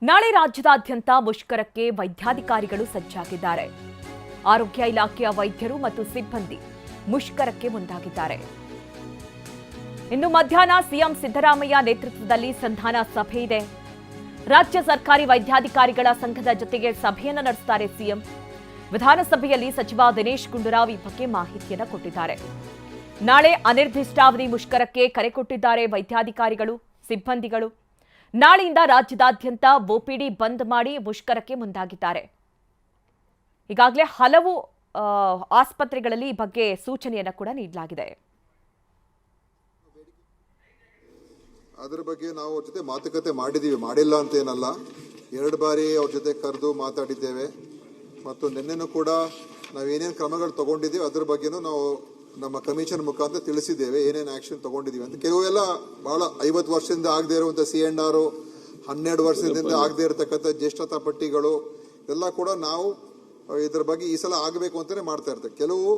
ನಾಳೆ ರಾಜ್ಯದಾದ್ಯಂತ ಮುಷ್ಕರಕ್ಕೆ ವೈದ್ಯಾಧಿಕಾರಿಗಳು ಸಜ್ಜಾಗಿದ್ದಾರೆ. ಆರೋಗ್ಯ ಇಲಾಖೆಯ ವೈದ್ಯರು ಮತ್ತು ಸಿಬ್ಬಂದಿ ಮುಷ್ಕರಕ್ಕೆ ಮುಂದಾಗಿದ್ದಾರೆ. ಇಂದು ಮಧ್ಯಾಹ್ನ ಸಿಎಂ ಸಿದ್ದರಾಮಯ್ಯ ನೇತೃತ್ವದಲ್ಲಿ ಸಂಧಾನ ಸಭೆ ಇದೆ. ರಾಜ್ಯ ಸರ್ಕಾರಿ ವೈದ್ಯಾಧಿಕಾರಿಗಳ ಸಂಘದ ಜೊತೆಗೆ ಸಭೆಯನ್ನು ನಡೆಸುತ್ತಾರೆ ಸಿಎಂ. ವಿಧಾನಸಭೆಯಲ್ಲಿ ಸಚಿವ ದಿನೇಶ್ ಗುಂಡೂರಾವ್ ಈ ಬಗ್ಗೆ ಮಾಹಿತಿಯನ್ನು ಕೊಟ್ಟಿದ್ದಾರೆ. ನಾಳೆ ಅನಿರ್ದಿಷ್ಟಾವಧಿ ಮುಷ್ಕರಕ್ಕೆ ಕರೆ ಕೊಟ್ಟಿದ್ದಾರೆ ವೈದ್ಯಾಧಿಕಾರಿಗಳು, ಸಿಬ್ಬಂದಿಗಳು. ನಾಳೆಯಿಂದ ರಾಜ್ಯದಾದ್ಯಂತ ಒಪಿಡಿ ಬಂದ್ ಮಾಡಿ ಮುಷ್ಕರಕ್ಕೆ ಮುಂದಾಗಿದ್ದಾರೆ. ಈಗಾಗಲೇ ಹಲವು ಆಸ್ಪತ್ರೆಗಳಲ್ಲಿ ಈ ಬಗ್ಗೆ ಸೂಚನೆಯನ್ನು ಕೂಡ ನೀಡಲಾಗಿದೆ. ಅದರ ಬಗ್ಗೆ ನಾವು ಅವ್ರ ಜೊತೆ ಮಾತುಕತೆ ಮಾಡಿದ್ದೀವಿ, ಮಾಡಿಲ್ಲ ಅಂತ ಏನಲ್ಲ. 2 ಬಾರಿ ಅವ್ರ ಜೊತೆ ಕರೆದು ಮಾತಾಡಿದ್ದೇವೆ ಮತ್ತು ನಿನ್ನೆನೂ ಕೂಡ ನಾವೇನೇನು ಕ್ರಮಗಳು ತಗೊಂಡಿದ್ದೀವಿ ಅದರ ಬಗ್ಗೆನೂ ನಾವು ನಮ್ಮ ಕಮಿಷನ್ ಮುಖಾಂತರ ತಿಳಿಸಿದ್ದೇವೆ, ಏನೇನು ಆಕ್ಷನ್ ತಗೊಂಡಿದ್ದೀವಿ ಅಂತ. ಕೆಲವೆಲ್ಲ ಬಹಳ 50 ವರ್ಷದಿಂದ ಆಗದೆ ಇರುವಂಥ CNR, 12 ವರ್ಷದಿಂದ ಆಗದೆ ಇರತಕ್ಕಂಥ ಜ್ಯೇಷ್ಠತಾ ಪಟ್ಟಿಗಳು ಎಲ್ಲ ಕೂಡ ನಾವು ಇದರ ಬಗ್ಗೆ ಈ ಸಲ ಆಗಬೇಕು ಅಂತಲೇ ಮಾಡ್ತಾ ಇರ್ತೇವೆ. ಕೆಲವು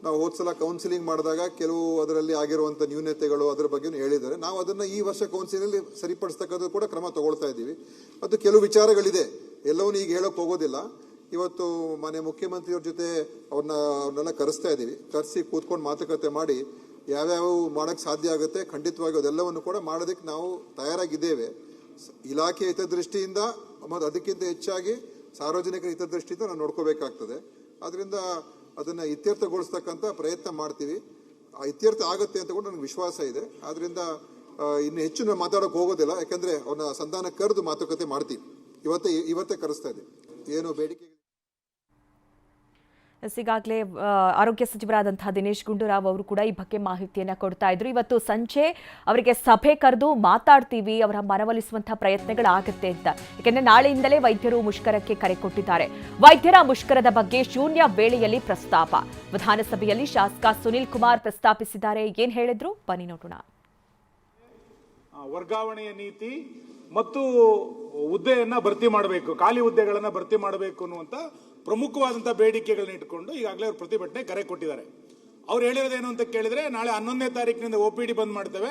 ನಾವು ಹೋದ ಸಲ ಕೌನ್ಸಿಲಿಂಗ್ ಮಾಡಿದಾಗ ಕೆಲವು ಅದರಲ್ಲಿ ಆಗಿರುವಂಥ ನ್ಯೂನತೆಗಳು ಅದರ ಬಗ್ಗೆ ಹೇಳಿದ್ದಾರೆ. ನಾವು ಅದನ್ನು ಈ ವರ್ಷ ಕೌನ್ಸಿಲಲ್ಲಿ ಸರಿಪಡಿಸ್ತಕ್ಕಂಥದ್ದು ಕೂಡ ಕ್ರಮ ತಗೊಳ್ತಾ ಇದ್ದೀವಿ. ಮತ್ತು ಕೆಲವು ವಿಚಾರಗಳಿದೆ, ಎಲ್ಲವನ್ನೂ ಈಗ ಹೇಳೋಕೆ ಹೋಗೋದಿಲ್ಲ. ಇವತ್ತು ಮನೆ ಮುಖ್ಯಮಂತ್ರಿಯವ್ರ ಜೊತೆ ಅವ್ರನ್ನೆಲ್ಲ ಕರೆಸ್ತಾ ಇದ್ದೀವಿ. ಕರೆಸಿ ಕೂತ್ಕೊಂಡು ಮಾತುಕತೆ ಮಾಡಿ ಯಾವ್ಯಾವ ಮಾಡೋಕ್ಕೆ ಸಾಧ್ಯ ಆಗುತ್ತೆ ಖಂಡಿತವಾಗಿ ಅದೆಲ್ಲವನ್ನು ಕೂಡ ಮಾಡೋದಕ್ಕೆ ನಾವು ತಯಾರಾಗಿದ್ದೇವೆ. ಇಲಾಖೆ ಹಿತದೃಷ್ಟಿಯಿಂದ ಮತ್ತು ಅದಕ್ಕಿಂತ ಹೆಚ್ಚಾಗಿ ಸಾರ್ವಜನಿಕರ ಹಿತದೃಷ್ಟಿಯಿಂದ ನಾವು ನೋಡ್ಕೋಬೇಕಾಗ್ತದೆ. ಅದರಿಂದ ಅದನ್ನು ಇತ್ಯರ್ಥಗೊಳಿಸ್ತಕ್ಕಂಥ ಪ್ರಯತ್ನ ಮಾಡ್ತೀವಿ. ಆ ಇತ್ಯರ್ಥ ಆಗುತ್ತೆ ಅಂತ ಕೂಡ ನನಗೆ ವಿಶ್ವಾಸ ಇದೆ. ಆದ್ದರಿಂದ ಇನ್ನು ಹೆಚ್ಚು ನಾವು ಮಾತಾಡೋಕೆ ಹೋಗೋದಿಲ್ಲ, ಯಾಕಂದರೆ ಅವ್ರನ್ನ ಸಂಧಾನ ಕರೆದು ಮಾತುಕತೆ ಮಾಡ್ತೀವಿ. ಇವತ್ತೇ ಕರೆಸ್ತಾ ಇದ್ದೀವಿ. ಏನು ಬೇಡಿಕೆ ಈಗಾಗಲೇ ಆರೋಗ್ಯ ಸಚಿವರಾದಂತಹ ದಿನೇಶ್ ಗುಂಡೂರಾವ್ ಅವರು ಕೂಡ ಈ ಬಗ್ಗೆ ಮಾಹಿತಿಯನ್ನು ಕೊಡ್ತಾ ಇದ್ರು. ಇವತ್ತು ಸಂಜೆ ಅವರಿಗೆ ಸಭೆ ಕರೆದು ಮಾತಾಡ್ತೀವಿ, ಅವರ ಮನವೊಲಿಸುವಂತಹ ಪ್ರಯತ್ನಗಳಾಗುತ್ತೆ ಅಂತ. ಯಾಕೆಂದ್ರೆ ನಾಳೆಯಿಂದಲೇ ವೈದ್ಯರು ಮುಷ್ಕರಕ್ಕೆ ಕರೆ ಕೊಟ್ಟಿದ್ದಾರೆ. ವೈದ್ಯರ ಮುಷ್ಕರದ ಬಗ್ಗೆ ಶೂನ್ಯ ವೇಳೆಯಲ್ಲಿ ಪ್ರಸ್ತಾಪ ವಿಧಾನಸಭೆಯಲ್ಲಿ ಶಾಸಕ ಸುನಿಲ್ ಕುಮಾರ್ ಪ್ರಸ್ತಾಪಿಸಿದ್ದಾರೆ. ಏನ್ ಹೇಳಿದ್ರು ಬನ್ನಿ ನೋಡೋಣ. ವರ್ಗಾವಣೆಯ ನೀತಿ ಮತ್ತು ಹುದ್ದೆಯನ್ನ ಭರ್ತಿ ಮಾಡಬೇಕು, ಖಾಲಿ ಹುದ್ದೆಗಳನ್ನ ಭರ್ತಿ ಮಾಡಬೇಕು ಅನ್ನುವಂತ ಪ್ರಮುಖವಾದಂತಹ ಬೇಡಿಕೆಗಳನ್ನ ಇಟ್ಕೊಂಡು ಈಗಾಗಲೇ ಅವರು ಪ್ರತಿಭಟನೆ ಕರೆ ಕೊಟ್ಟಿದ್ದಾರೆ. ಅವ್ರು ಹೇಳಿರೋದೇನು ಅಂತ ಕೇಳಿದ್ರೆ, ನಾಳೆ 11ನೇ ತಾರೀಕಿನಿಂದ OPD ಬಂದ್ ಮಾಡ್ತೇವೆ,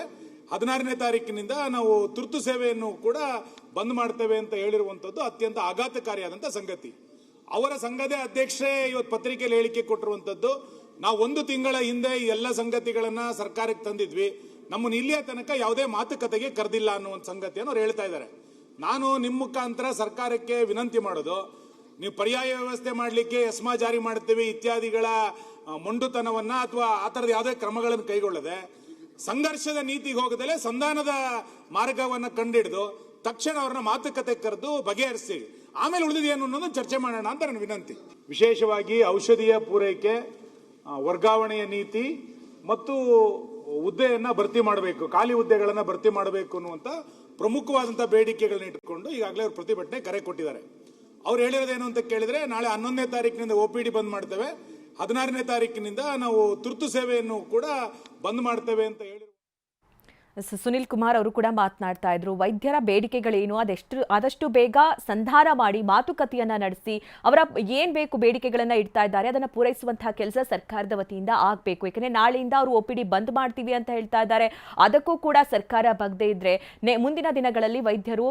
16ನೇ ತಾರೀಕಿನಿಂದ ನಾವು ತುರ್ತು ಸೇವೆಯನ್ನು ಕೂಡ ಬಂದ್ ಮಾಡ್ತೇವೆ ಅಂತ ಹೇಳಿರುವಂತದ್ದು ಅತ್ಯಂತ ಆಘಾತಕಾರಿಯಾದಂತಹ ಸಂಗತಿ. ಅವರ ಸಂಘದ ಅಧ್ಯಕ್ಷರೇ ಇವತ್ತು ಪತ್ರಿಕೆಯಲ್ಲಿ ಹೇಳಿಕೆ ಕೊಟ್ಟಿರುವಂತದ್ದು, ನಾವು 1 ತಿಂಗಳ ಹಿಂದೆ ಈ ಎಲ್ಲ ಸಂಗತಿಗಳನ್ನ ಸರ್ಕಾರಕ್ಕೆ ತಂದಿದ್ವಿ, ನಮ್ಮನ್ನು ಇಲ್ಲಿಯ ತನಕ ಯಾವುದೇ ಮಾತುಕತೆಗೆ ಕರೆದಿಲ್ಲ ಅನ್ನುವಂಥ ಸಂಗತಿಯನ್ನು ಅವ್ರು ಹೇಳ್ತಾ ಇದ್ದಾರೆ. ನಾನು ನಿಮ್ಮ ಮುಖಾಂತರ ಸರ್ಕಾರಕ್ಕೆ ವಿನಂತಿ ಮಾಡೋದು, ನೀವು ಪರ್ಯಾಯ ವ್ಯವಸ್ಥೆ ಮಾಡಲಿಕ್ಕೆ ಎಸ್ಮಾ ಜಾರಿ ಮಾಡ್ತೀವಿ ಇತ್ಯಾದಿಗಳ ಮೊಂಡುತನವನ್ನ ಅಥವಾ ಆ ಥರದ ಯಾವುದೇ ಕ್ರಮಗಳನ್ನು ಕೈಗೊಳ್ಳದೆ ಸಂಘರ್ಷದ ನೀತಿಗೆ ಹೋಗದಲ್ಲೇ ಸಂಧಾನದ ಮಾರ್ಗವನ್ನು ಕಂಡಿಡಿದು ತಕ್ಷಣ ಅವ್ರನ್ನ ಮಾತುಕತೆ ಕರೆದು ಬಗೆಹರಿಸ್ತೀವಿ, ಆಮೇಲೆ ಉಳಿದಿದೆಯೇನು ಅನ್ನೋದನ್ನು ಚರ್ಚೆ ಮಾಡೋಣ ಅಂತ ನನ್ನ ವಿನಂತಿ. ವಿಶೇಷವಾಗಿ ಔಷಧಿಯ ಪೂರೈಕೆ, ವರ್ಗಾವಣೆಯ ನೀತಿ ಮತ್ತು ಹುದ್ದೆಯನ್ನ ಭರ್ತಿ ಮಾಡಬೇಕು, ಖಾಲಿ ಹುದ್ದೆಗಳನ್ನ ಭರ್ತಿ ಮಾಡಬೇಕು ಅನ್ನುವಂತ ಪ್ರಮುಖವಾದಂತಹ ಬೇಡಿಕೆಗಳನ್ನ ಇಟ್ಕೊಂಡು ಈಗಾಗಲೇ ಅವರು ಪ್ರತಿಭಟನೆ ಕರೆ ಕೊಟ್ಟಿದ್ದಾರೆ. ಅವ್ರು ಹೇಳಿರೋದೇನು ಅಂತ ಕೇಳಿದ್ರೆ, ನಾಳೆ 11ನೇ ತಾರೀಕಿನಿಂದ OPD ಬಂದ್ ಮಾಡ್ತೇವೆ, 16ನೇ ತಾರೀಕಿನಿಂದ ನಾವು ತುರ್ತು ಸೇವೆಯನ್ನು ಕೂಡ ಬಂದ್ ಮಾಡ್ತೇವೆ ಅಂತ ಹೇಳಿ ಸುನಿಲ್ ಕುಮಾರ್ ಅವರು ಕೂಡ ಮಾತನಾಡ್ತಾ ಇದ್ರು. ವೈದ್ಯರ ಬೇಡಿಕೆಗಳೇನು ಆದಷ್ಟು ಬೇಗ ಸಂಧಾನ ಮಾಡಿ ಮಾತುಕತೆಯನ್ನ ನಡೆಸಿ ಅವರ ಏನ್ ಬೇಕು ಬೇಡಿಕೆಗಳನ್ನ ಇಡ್ತಾ ಇದ್ದಾರೆ ಅದನ್ನ ಪೂರೈಸುವಂತಹ ಕೆಲಸ ಸರ್ಕಾರದ ವತಿಯಿಂದ ಆಗಬೇಕು. ಯಾಕಂದ್ರೆ ನಾಳೆಯಿಂದ ಅವರು OPD ಬಂದ್ ಮಾಡ್ತೀವಿ ಅಂತ ಹೇಳ್ತಾ ಇದ್ದಾರೆ. ಅದಕ್ಕೂ ಕೂಡ ಸರ್ಕಾರ ಬಗ್ದೇ ಇದ್ರೆ ಮುಂದಿನ ದಿನಗಳಲ್ಲಿ ವೈದ್ಯರು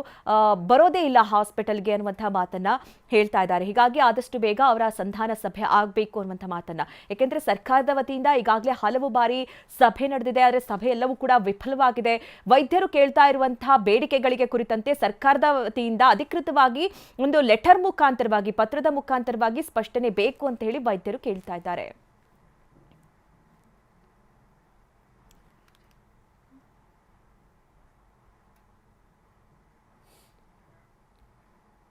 ಬರೋದೇ ಇಲ್ಲ ಹಾಸ್ಪಿಟಲ್ಗೆ ಅನ್ನುವಂತಹ ಮಾತನ್ನ ಹೇಳ್ತಾ ಇದ್ದಾರೆ. ಹೀಗಾಗಿ ಆದಷ್ಟು ಬೇಗ ಅವರ ಸಂಧಾನ ಸಭೆ ಆಗಬೇಕು ಅನ್ನುವಂಥ ಮಾತನ್ನ, ಯಾಕೆಂದ್ರೆ ಸರ್ಕಾರದ ವತಿಯಿಂದ ಈಗಾಗಲೇ ಹಲವು ಬಾರಿ ಸಭೆ ನಡೆದಿದೆ, ಆದರೆ ಸಭೆ ಎಲ್ಲವೂ ಕೂಡ ವಿಫಲವಾಗಿದೆ. ವೈದ್ಯರು ಕೇಳ್ತಾ ಇರುವಂತಹ ಬೇಡಿಕೆಗಳಿಗೆ ಕುರಿತಂತೆ ಸರ್ಕಾರದ ವತಿಯಿಂದ ಅಧಿಕೃತವಾಗಿ ಒಂದು ಲೆಟರ್ ಮುಖಾಂತರವಾಗಿ, ಪತ್ರದ ಮುಖಾಂತರವಾಗಿ ಸ್ಪಷ್ಟನೆ ಬೇಕು ಅಂತ ಹೇಳಿ ವೈದ್ಯರು ಕೇಳ್ತಾ ಇದ್ದಾರೆ.